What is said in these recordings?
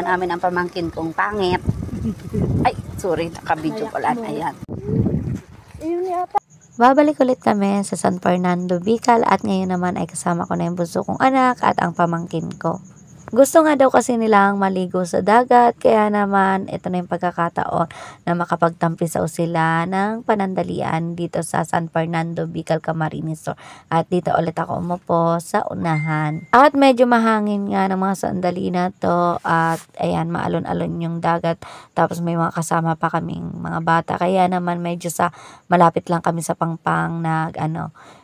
namin ang pamangkin kong pangit. Ay, sorry, naka-video pala. Ayan. Babalik ulit kami sa San Fernando, Bicol at ngayon naman ay kasama ko na yung bunso kong anak at ang pamangkin ko. Gusto nga daw kasi nilang maligo sa dagat, kaya naman ito na yung pagkakataon na makapagtampisaw sila ng panandalian dito sa San Fernando, Bicol, Camarines Sur. At dito ulit ako umupo sa unahan. At medyo mahangin nga ng mga sandali na to at ayan, maalon-alon yung dagat. Tapos may mga kasama pa kaming mga bata, kaya naman medyo sa malapit lang kami sa pangpang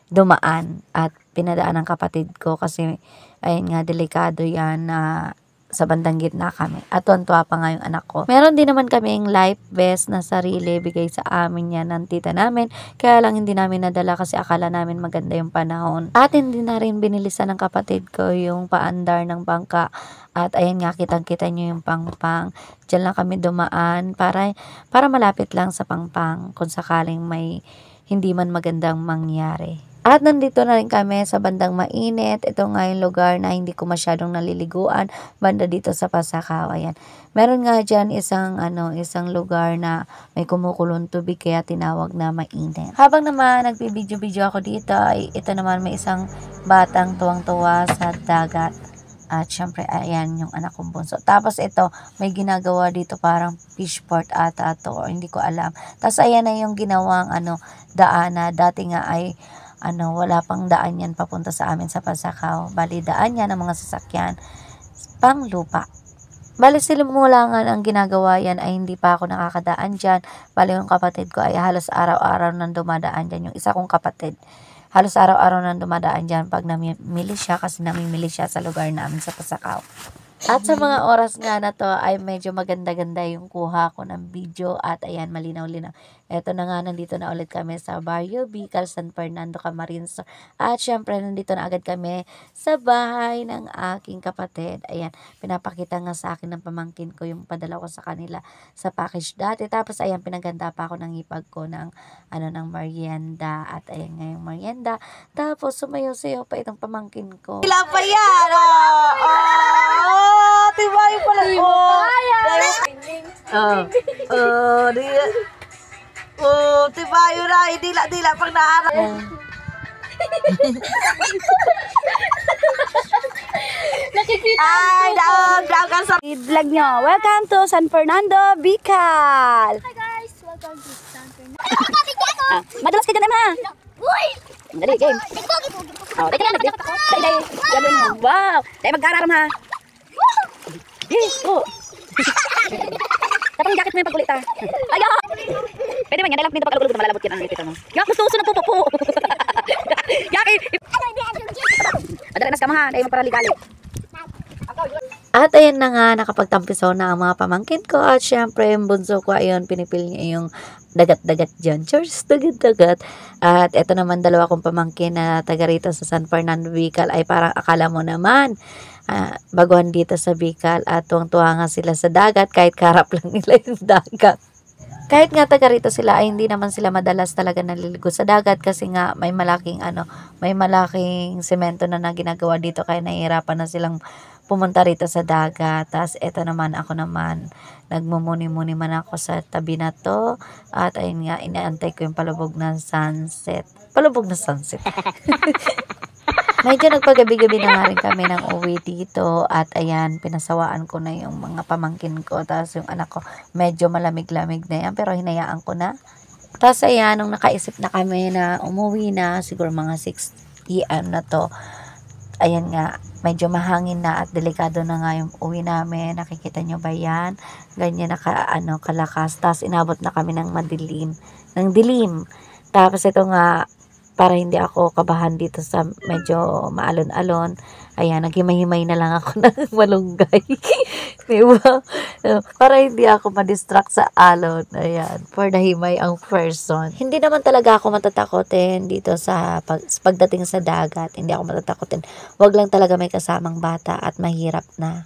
dumaan at pinadaan ng kapatid ko kasi ayun nga, delikado yan na sa bandang gitna kami. At tuwan-tuwa pa nga yung anak ko. Meron din naman kaming life vest na sarili. Bigay sa amin yan ng tita namin. Kaya lang hindi namin nadala kasi akala namin maganda yung panahon. At hindi na rin binilisan ng kapatid ko yung paandar ng bangka. At ayan nga, kitang-kita nyo yung pangpang. Diyan lang kami dumaan para malapit lang sa pangpang kung sakaling may hindi man magandang mangyari. At nandito na rin kami sa bandang mainit. Ito nga yung lugar na hindi ko masyadong naliliguan. Banda dito sa Pasakaw. Ayan. Meron nga dyan isang lugar na may kumukulong tubig kaya tinawag na mainit. Habang naman nagbibideo-video ako dito, ay ito naman may isang batang tuwang-tuwa sa dagat. At syempre, ayan yung anak kong bunso. Tapos ito, may ginagawa dito parang fishport ata to, or hindi ko alam. Tapos ayan na yung ginawang daan na dati nga ay wala pang daan yan papunta sa amin sa Pasakaw. Bali, daan yan ng mga sasakyan pang lupa. Bali, simula nga ang ginagawa yan ay hindi pa ako nakakadaan dyan. Bali, yung kapatid ko ay halos araw-araw nang dumadaan dyan. Yung isa kong kapatid, halos araw-araw nang dumadaan dyan pag namimili siya kasi namimili siya sa lugar namin sa Pasakaw. At sa mga oras nga na to ay medyo maganda-ganda yung kuha ko ng video at ayan, malinaw-linaw. Eto na nga, nandito na ulit kami sa Barrio Bicol, San Fernando, Camarines Sur. At syempre, nandito na agad kami sa bahay ng aking kapatid. Ayan, pinapakita nga sa akin ng pamangkin ko yung padala ko sa kanila sa package dati. Tapos ayan, pinaganda pa ako ng ipag ko ng ng merienda. At ayan nga yung merienda. Tapos sumayo-sayo pa itong pamangkin ko. Ilan pa yan? Tibayo pala. Tibayo na. Dila pang naarap. Ay, daog ka sa vlog nyo. Welcome to San Fernando, Bicol. Hi guys, welcome to San Fernando. Madalas ka dyan, ha? Uy! Dali, game. Oh, dali. Gagawin mo. Wow. Dali, mag-araram, ha? Yes, oh. Dapat yung jacket mo yung pagkulit, ha? Ayaw! Pwede man yan, dahil nito pagkalugulog na malalabot kita ng ipito mo. Yak, gusto na pupupo. Yak, madali nas ka, ha? Dahil mo para ligali. At ayan na nga, nakapagtampisaw na ang mga pamangkin ko. At syempre, yung bunso ko, ayun, pinipil niya yung dagat-dagat dyan. Cheers, dagat-dagat. At eto naman, dalawa kong pamangkin na taga rito sa San Fernando, Bicol, ay parang akala mo naman, baguhan dito sa Bicol. At tuwang-tuwa nga sila sa dagat, kahit karap lang nila yung dagat. Kahit nga taga rito sila, ay hindi naman sila madalas talaga naliligo sa dagat kasi nga may malaking semento na ginagawa dito kaya nahihirapan na silang pumunta rito sa dagat. Tapos eto naman, ako naman, nagmumuni-muni man ako sa tabi na to. At ayun nga, inaantay ko yung palubog ng sunset. Palubog na sunset. Medyo nagpagabi-gabi na nga rin kami ng uwi dito. At ayan, pinasawaan ko na yung mga pamangkin ko. Tapos yung anak ko, medyo malamig-lamig na yan. Pero hinayaan ko na. Tapos ayan, nung nakaisip na kami na umuwi na, siguro mga 6 PM na to. Ayan nga, medyo mahangin na at delikado na nga yung uwi namin. Nakikita nyo ba yan? Ganyan na kalakas. Tapos inabot na kami ng dilim. Tapos ito nga, para hindi ako kabahan dito sa medyo maalon-alon, ayan, naghimay-himay na lang ako ng malunggay. Diba? Para hindi ako ma-distract sa alon. Ayan, for the himay ang person. Hindi naman talaga ako matatakotin dito sa pagdating sa dagat. Hindi ako matatakotin. Wag lang talaga may kasamang bata at mahirap na.